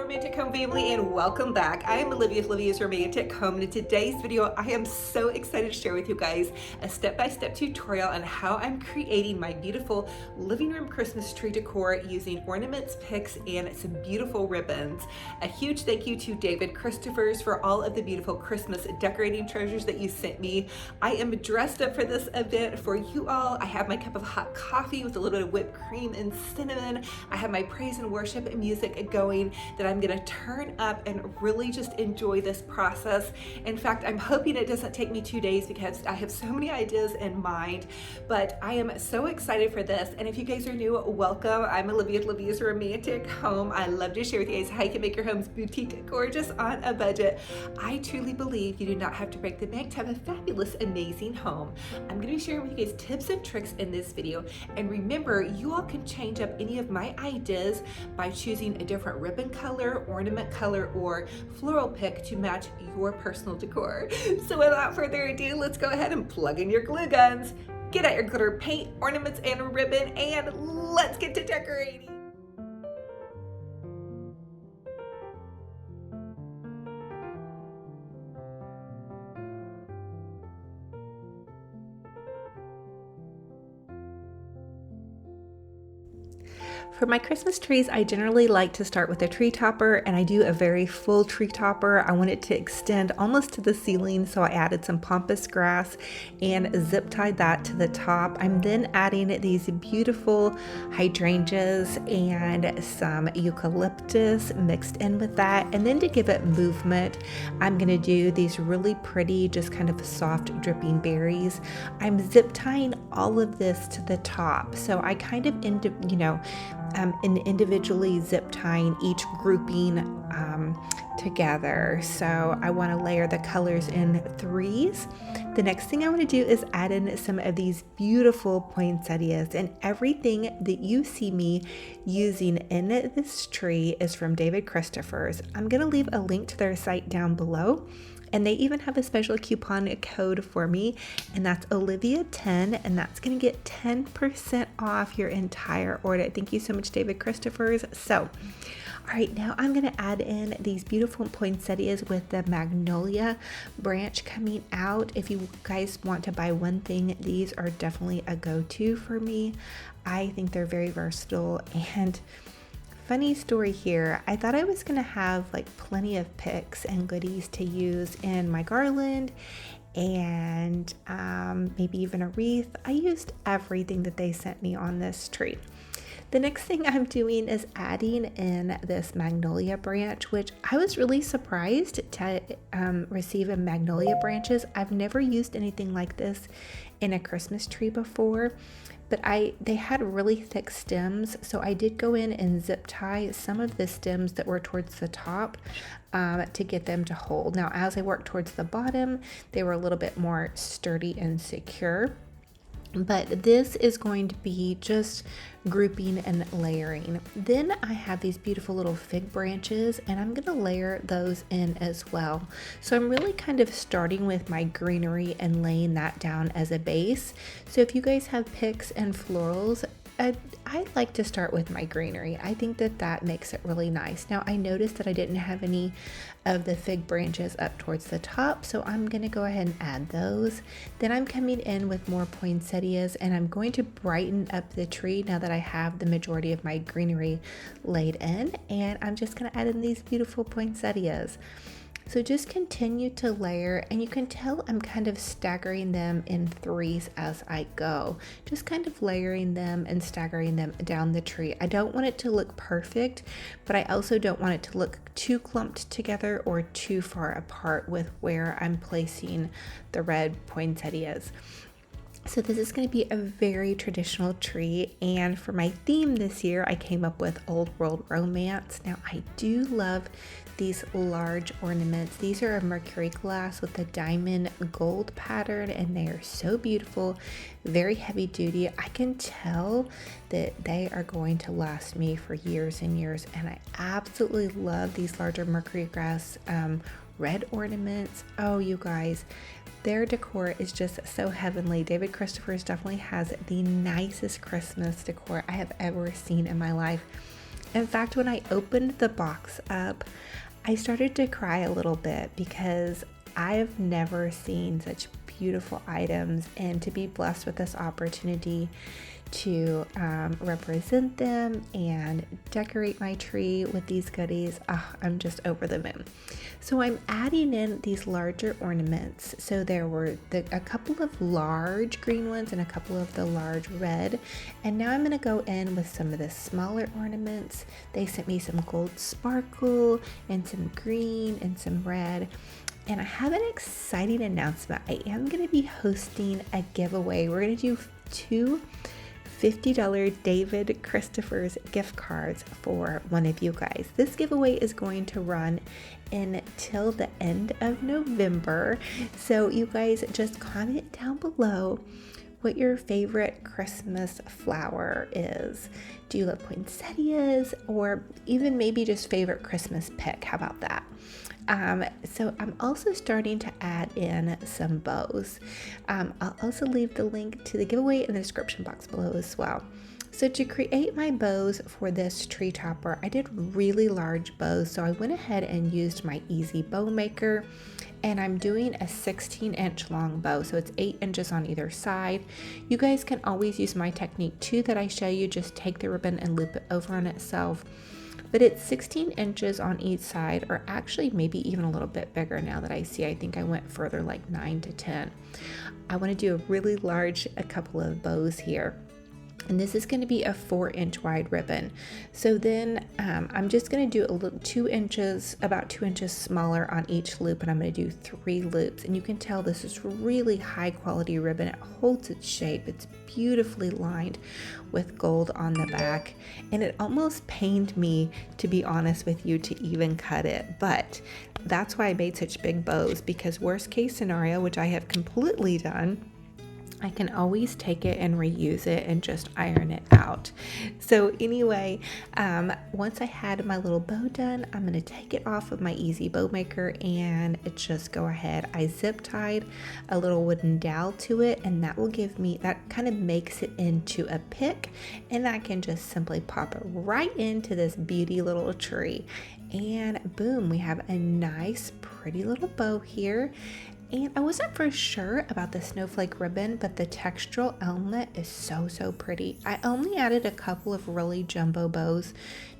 romantic home family, and welcome back. I am Olivia's romantic home, and in today's video I am so excited to share with you guys a step-by-step tutorial on how I'm creating my beautiful living room Christmas tree decor using ornaments, pics, and some beautiful ribbons. A huge thank you to David Christophers for all of the beautiful Christmas decorating treasures that you sent me. I am dressed up for this event for you all. I have my cup of hot coffee with a little bit of whipped cream and cinnamon. I have my praise and worship and music going that I'm gonna turn up and really just enjoy this process. In fact, I'm hoping it doesn't take me 2 days because I have so many ideas in mind, but I am so excited for this. And if you guys are new, welcome. I'm Olivia's romantic home. I love to share with you guys how you can make your homes boutique gorgeous on a budget. I truly believe you do not have to break the bank to have a fabulous, amazing home. I'm gonna be sharing with you guys tips and tricks in this video. And remember, you all can change up any of my ideas by choosing a different ribbon color, ornament color, or floral pick to match your personal decor. So without further ado, let's go ahead and plug in your glue guns, get out your glitter paint, ornaments, and ribbon, and let's get to decorating. For my Christmas trees, I generally like to start with a tree topper, and I do a very full tree topper. I want it to extend almost to the ceiling, so I added some pampas grass and zip tied that to the top. I'm then adding these beautiful hydrangeas and some eucalyptus mixed in with that. And then to give it movement, I'm gonna do these really pretty, just kind of soft dripping berries. I'm zip tying all of this to the top. So I kind of individually zip tying each grouping together. So I want to layer the colors in threes. The next thing I want to do is add in some of these beautiful poinsettias, and everything that you see me using in this tree is from David Christophers. I'm going to leave a link to their site down below. And they even have a special coupon code for me, and that's Olivia10, and that's going to get 10% off your entire order. Thank you so much, David Christophers. So, all right, now I'm going to add in these beautiful poinsettias with the magnolia branch coming out. If you guys want to buy one thing, these are definitely a go-to for me. I think they're very versatile. And funny story here, I thought I was gonna have like plenty of picks and goodies to use in my garland and maybe even a wreath. I used everything that they sent me on this tree. The next thing I'm doing is adding in this magnolia branch, which I was really surprised to receive in magnolia branches. I've never used anything like this in a Christmas tree before, but they had really thick stems, so I did go in and zip tie some of the stems that were towards the top to get them to hold. Now, as I worked towards the bottom, they were a little bit more sturdy and secure. But this is going to be just grouping and layering. Then I have these beautiful little fig branches, and I'm going to layer those in as well. So I'm really kind of starting with my greenery and laying that down as a base. So if you guys have pics and florals, I like to start with my greenery. I think that makes it really nice. Now I noticed that I didn't have any of the fig branches up towards the top, so I'm gonna go ahead and add those. Then I'm coming in with more poinsettias, and I'm going to brighten up the tree now that I have the majority of my greenery laid in, and I'm just gonna add in these beautiful poinsettias. So just continue to layer, and you can tell I'm kind of staggering them in threes as I go. Just kind of layering them and staggering them down the tree. I don't want it to look perfect, but I also don't want it to look too clumped together or too far apart with where I'm placing the red poinsettias. So this is going to be a very traditional tree, and for my theme this year, I came up with Old World Romance. Now I do love these large ornaments. These are a mercury glass with a diamond gold pattern, and they are so beautiful, very heavy duty. I can tell that they are going to last me for years and years, and I absolutely love these larger mercury glass red ornaments. Oh, you guys, their decor is just so heavenly. David Christophers definitely has the nicest Christmas decor I have ever seen in my life. In fact, when I opened the box up, I started to cry a little bit because I've never seen such beautiful items, and to be blessed with this opportunity to represent them and decorate my tree with these goodies, I'm just over the moon. So I'm adding in these larger ornaments. So there were a couple of large green ones and a couple of the large red, and now I'm going to go in with some of the smaller ornaments. They sent me some gold sparkle and some green and some red. And I have an exciting announcement. I am going to be hosting a giveaway. We're going to do 2 $50 David Christopher's gift cards for one of you guys. This giveaway is going to run until the end of November. So you guys just comment down below what your favorite Christmas flower is. Do you love poinsettias, or even maybe just favorite Christmas pick? How about that? So I'm also starting to add in some bows. I'll also leave the link to the giveaway in the description box below as well. So to create my bows for this tree topper, I did really large bows. So I went ahead and used my easy bow maker, and I'm doing a 16-inch long bow. So it's 8 inches on either side. You guys can always use my technique too that I show you. Just take the ribbon and loop it over on itself. But it's 16 inches on each side, or actually maybe even a little bit bigger now that I see. I think I went further, like 9 to 10. I want to do a really large, a couple of bows here. And this is going to be a 4-inch wide ribbon. So then I'm just going to do a little 2 inches, about 2 inches smaller on each loop, and I'm going to do 3 loops. And you can tell this is really high quality ribbon. It holds its shape. It's beautifully lined with gold on the back, and it almost pained me, to be honest with you, to even cut it. But that's why I made such big bows, because worst case scenario, which I have completely done, I can always take it and reuse it and just iron it out. So anyway, once I had my little bow done, I'm going to take it off of my easy bow maker and just go ahead. I zip tied a little wooden dowel to it, and that will give me, that kind of makes it into a pick, and I can just simply pop it right into this beauty little tree. And boom, we have a nice pretty little bow here. And I wasn't for sure about the snowflake ribbon, but the textural element is so pretty. I only added a couple of really jumbo bows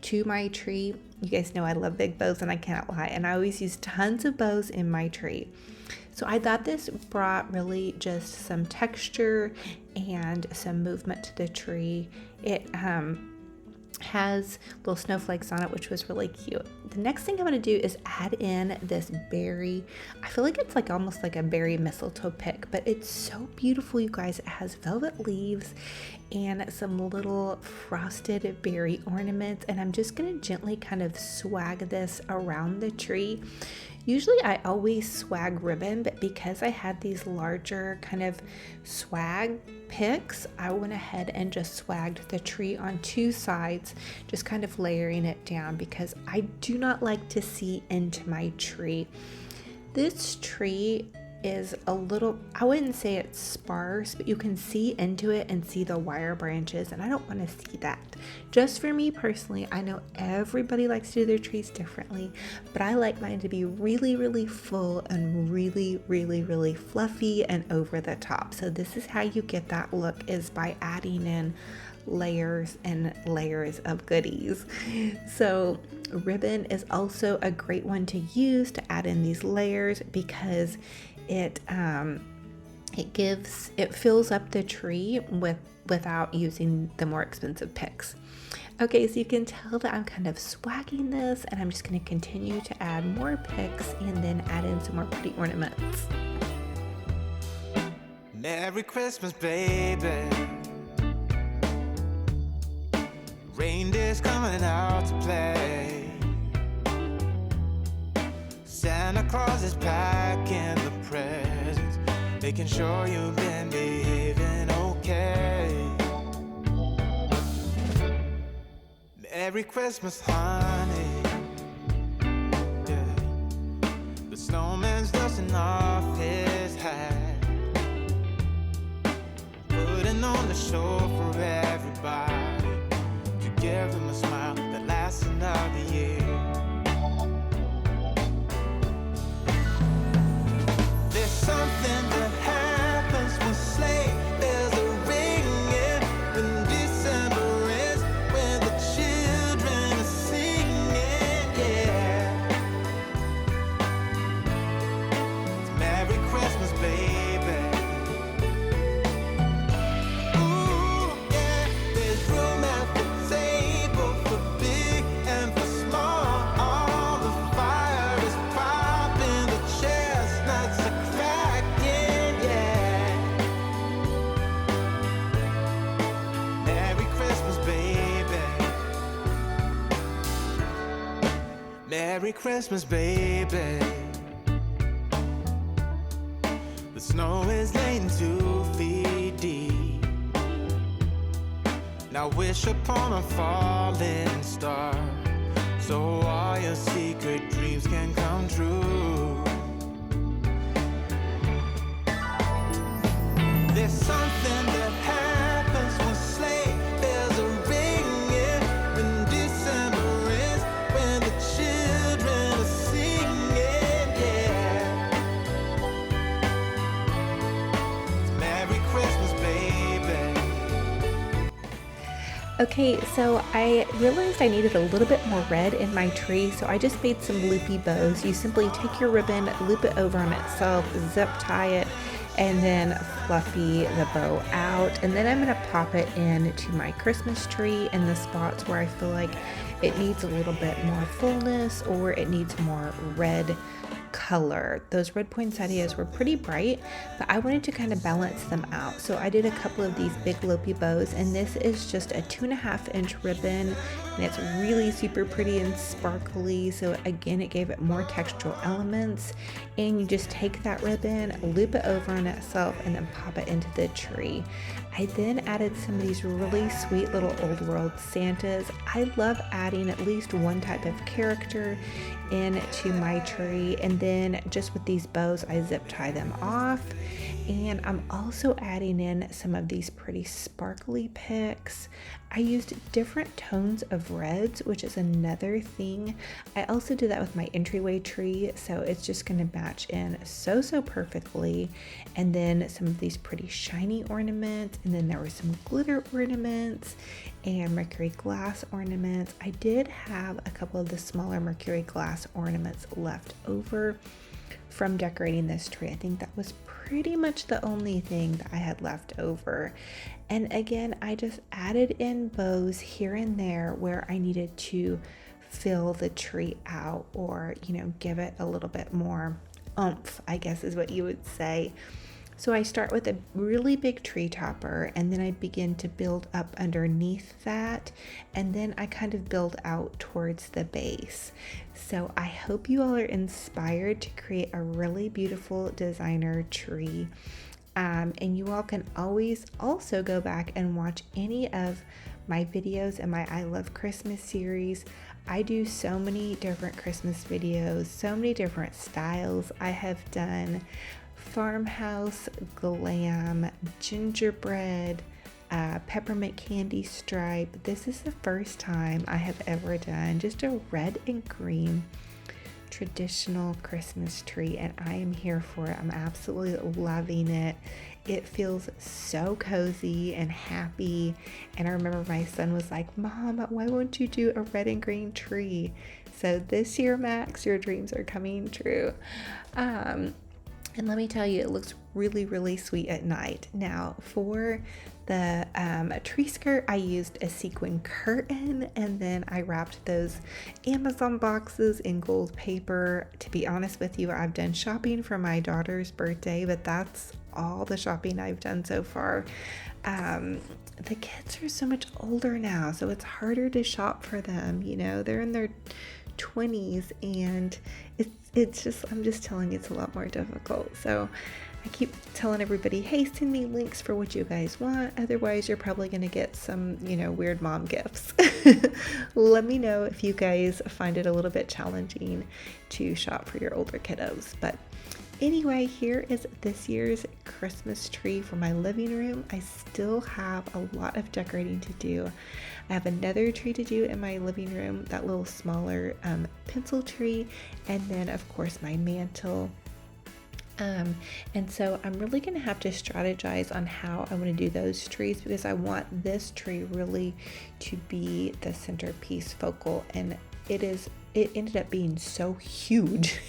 to my tree. You guys know I love big bows, and I cannot lie. And I always use tons of bows in my tree. So I thought this brought really just some texture and some movement to the tree. It has little snowflakes on it, which was really cute. The next thing I'm going to do is add in this berry. I feel like it's like almost like a berry mistletoe pick, but it's so beautiful, you guys. It has velvet leaves and some little frosted berry ornaments, and I'm just going to gently kind of swag this around the tree. Usually I always swag ribbon, but because I had these larger kind of swag picks, I went ahead and just swagged the tree on 2 sides, just kind of layering it down, because I do not like to see into my tree. This tree is a little, I wouldn't say it's sparse, but you can see into it and see the wire branches, and I don't want to see that. Just for me personally, I know everybody likes to do their trees differently, but I like mine to be really full and really fluffy and over the top. So this is how you get that look, is by adding in layers and layers of goodies. So ribbon is also a great one to use to add in these layers, because it fills up the tree without using the more expensive picks. Okay, so you can tell that I'm kind of swagging this, and I'm just going to continue to add more picks and then add in some more pretty ornaments. Merry Christmas, baby. Reindeer's coming out to play. Santa Claus is packing the presents, making sure you've been behaving okay. Merry Christmas, honey. Yeah. The snowman's dusting off his hat, putting on the show for everybody, to give them a smile that lasts Merry Christmas, baby. The snow is laying 2 feet deep. Now wish upon a falling star, so all your secret dreams can come true. There's something that happens when sleigh bells are ringing, when December is, when the children are singing, yeah. Merry Christmas, baby. Okay, so I realized I needed a little bit more red in my tree, so I just made some loopy bows. You simply take your ribbon, loop it over on itself, zip tie it, and then fluffy the bow out. And then I'm gonna pop it into my Christmas tree in the spots where I feel like it needs a little bit more fullness or it needs more red color. Those red poinsettias were pretty bright, but I wanted to kind of balance them out. So I did a couple of these big loopy bows, and this is just a 2.5-inch ribbon, and it's really super pretty and sparkly. So again, it gave it more textural elements, and you just take that ribbon, loop it over on itself, and then pop it into the tree. I then added some of these really sweet little old world Santas. I love adding at least one type of character into my tree, and then just with these bows I zip tie them off. And I'm also adding in some of these pretty sparkly pics. I used different tones of reds, which is another thing. I also did that with my entryway tree, so it's just going to match in so perfectly. And then some of these pretty shiny ornaments, and then there were some glitter ornaments and mercury glass ornaments. I did have a couple of the smaller mercury glass ornaments left over from decorating this tree. I think that was pretty much the only thing that I had left over. And again, I just added in bows here and there where I needed to fill the tree out, or, you know, give it a little bit more oomph, I guess is what you would say. So I start with a really big tree topper, and then I begin to build up underneath that, and then I kind of build out towards the base. So I hope you all are inspired to create a really beautiful designer tree. And you all can always also go back and watch any of my videos in my I Love Christmas series. I do so many different Christmas videos, so many different styles. I have done farmhouse, glam, gingerbread, peppermint candy stripe. This is the first time I have ever done just a red and green traditional Christmas tree, and I am here for it. I'm absolutely loving it. It feels so cozy and happy. And I remember my son was like, "Mom, why won't you do a red and green tree?" So this year, Max, your dreams are coming true. And let me tell you, it looks really sweet at night. Now, for the tree skirt, I used a sequin curtain, and then I wrapped those Amazon boxes in gold paper. To be honest with you, I've done shopping for my daughter's birthday, but that's all the shopping I've done so far. The kids are so much older now, so it's harder to shop for them. You know, they're in their 20s, and it's just, I'm just telling you, it's a lot more difficult. So I keep telling everybody, hey, send me links for what you guys want. Otherwise, you're probably going to get some, you know, weird mom gifts. Let me know if you guys find it a little bit challenging to shop for your older kiddos. But anyway, here is this year's Christmas tree for my living room. I still have a lot of decorating to do. I have another tree to do in my living room, that little smaller pencil tree, and then of course my mantle. And so I'm really going to have to strategize on how I want to do those trees, because I want this tree really to be the centerpiece focal, and it ended up being so huge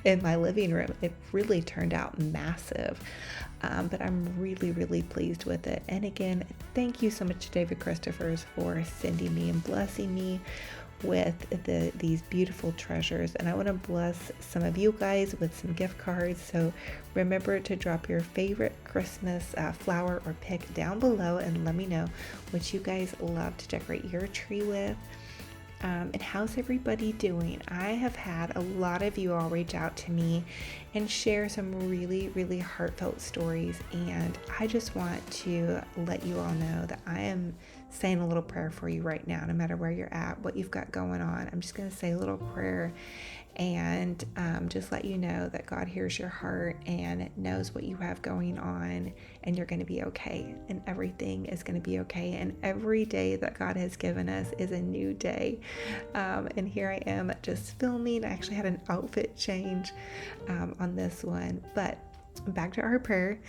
in my living room. It really turned out massive. But I'm really pleased with it. And again, thank you so much to David Christophers for sending me and blessing me with these beautiful treasures. And I want to bless some of you guys with some gift cards. So remember to drop your favorite Christmas flower or pick down below and let me know what you guys love to decorate your tree with. And how's everybody doing? I have had a lot of you all reach out to me and share some really, really heartfelt stories. And I just want to let you all know that I am saying a little prayer for you right now, no matter where you're at, what you've got going on. I'm just going to say a little prayer and just let you know that God hears your heart and knows what you have going on, and you're going to be okay, and everything is going to be okay. And every day that God has given us is a new day. And here I am just filming. I actually had an outfit change on this one, but back to our prayer.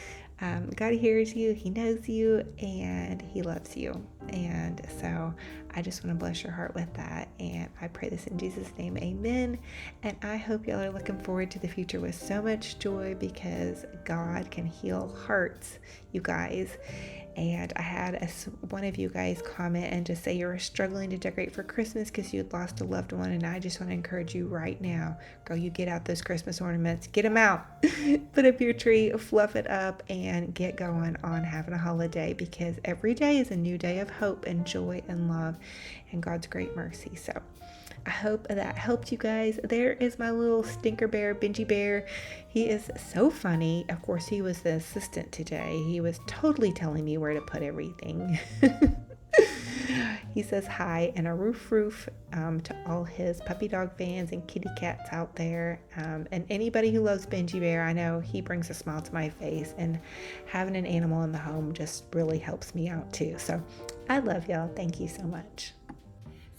God hears you, He knows you, and He loves you. And so I just want to bless your heart with that. And I pray this in Jesus' name, amen. And I hope y'all are looking forward to the future with so much joy, because God can heal hearts, you guys. And I had one of you guys comment and just say you were struggling to decorate for Christmas because you'd lost a loved one. And I just want to encourage you right now, girl, you get out those Christmas ornaments, get them out, put up your tree, fluff it up, and get going on having a holiday, because every day is a new day of hope and joy and love and God's great mercy. So I hope that helped you guys. There is my little stinker bear, Benji Bear. He is so funny. Of course, he was the assistant today. He was totally telling me where to put everything. He says hi and a roof to all his puppy dog fans and kitty cats out there. And anybody who loves Benji Bear, I know he brings a smile to my face, and having an animal in the home just really helps me out too. So I love y'all. Thank you so much.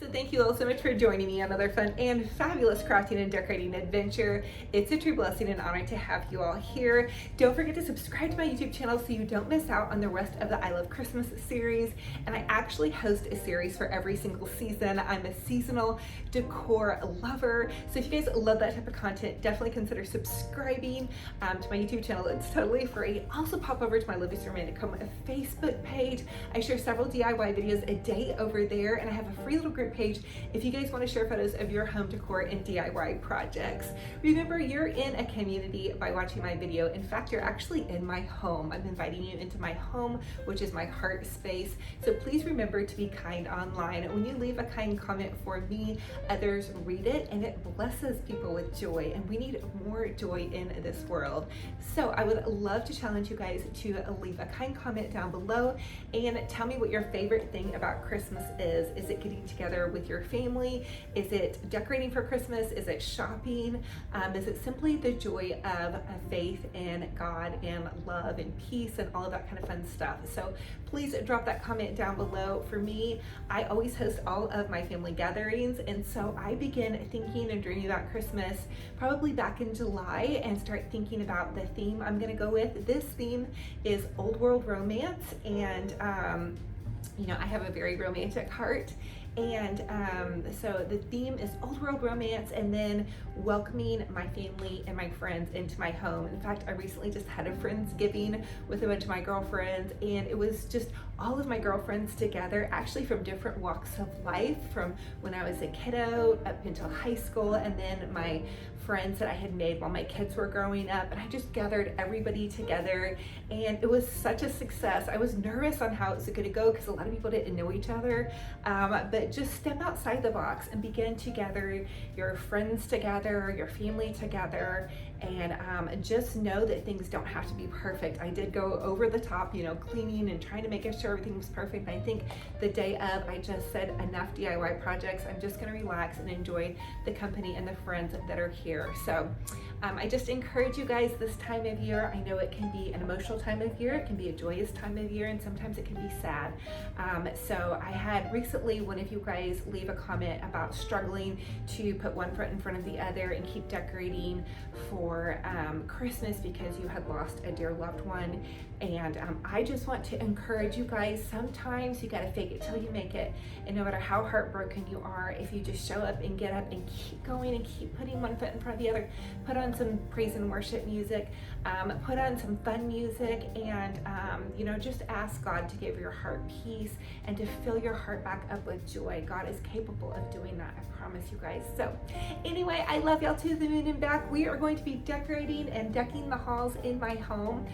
So thank you all so much for joining me on another fun and fabulous crafting and decorating adventure. It's a true blessing and honor to have you all here. Don't forget to subscribe to my YouTube channel so you don't miss out on the rest of the I Love Christmas series. And I actually host a series for every single season. I'm a seasonal decor lover. So if you guys love that type of content, definitely consider subscribing to my YouTube channel. It's totally free. Also pop over to my Olivias Romanticum Facebook page. I share several DIY videos a day over there, and I have a free little group page if you guys want to share photos of your home decor and DIY projects. Remember, you're in a community by watching my video. In fact, you're actually in my home. I'm inviting you into my home, which is my heart space. So please remember to be kind online. When you leave a kind comment for me, others read it and it blesses people with joy, and we need more joy in this world. So I would love to challenge you guys to leave a kind comment down below and tell me what your favorite thing about Christmas is. Is it getting together with your family? Is it decorating for Christmas? Is it shopping? Is it simply the joy of faith in God and love and peace and all of that kind of fun stuff? So please drop that comment down below. For me, I always host all of my family gatherings, and so I begin thinking and dreaming about Christmas probably back in July and start thinking about the theme I'm going to go with. This theme is old world romance, and you know, I have a very romantic heart. And so the theme is old world romance, and then welcoming my family and my friends into my home. In fact, I recently just had a Friendsgiving with a bunch of my girlfriends, and it was just all of my girlfriends together, actually from different walks of life, from when I was a kiddo up until high school, and then my friends that I had made while my kids were growing up. And I just gathered everybody together, and it was such a success. I was nervous on how it was going to go because a lot of people didn't know each other, but just step outside the box and begin to gather your friends together, your family together, and just know that things don't have to be perfect. I did go over the top, you know, cleaning and trying to make sure everything was perfect. And I think the day of, I just said enough DIY projects. I'm just going to relax and enjoy the company and the friends that are here. So I just encourage you guys this time of year. I know it can be an emotional time of year, it can be a joyous time of year, and sometimes it can be sad. So I had recently one of you guys leave a comment about struggling to put one foot in front of the other and keep decorating for Christmas because you had lost a dear loved one. And I just want to encourage you guys, sometimes you got to fake it till you make it. And no matter how heartbroken you are, if you just show up and get up and keep going and keep putting one foot in front of the other, put on some praise and worship music, put on some fun music, and you know, just ask God to give your heart peace and to fill your heart back up with joy. God is capable of doing that, I promise you guys. So anyway, I love y'all to the moon and back. We are going to be decorating and decking the halls in my home.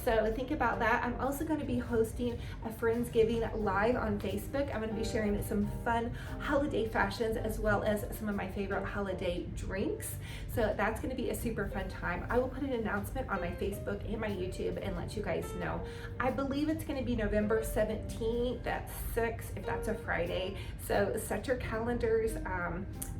So think about that. I'm also going to be hosting a Friendsgiving live on Facebook. I'm going to be sharing some fun holiday fashions as well as some of my favorite holiday drinks. So that's going to be a super fun time. I will put an announcement on my Facebook and my YouTube and let you guys know. I believe it's going to be November 17th at 6, if that's a Friday. So set your calendars.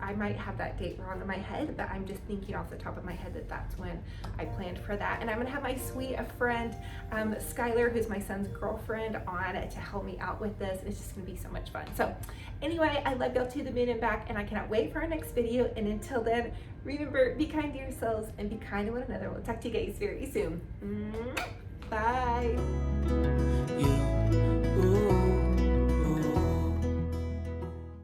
I might have that date wrong in my head, but I'm just thinking off the top of my head that that's when I planned for that. And I'm going to have my sweet friend Skylar, who's my son's girlfriend, on to help me out with this. It's just going to be so much fun. So anyway, I love y'all to the moon and back, and I cannot wait for our next video. And until then, remember, be kind to yourselves and be kind to one another. We'll talk to you guys very soon. Bye. You, ooh.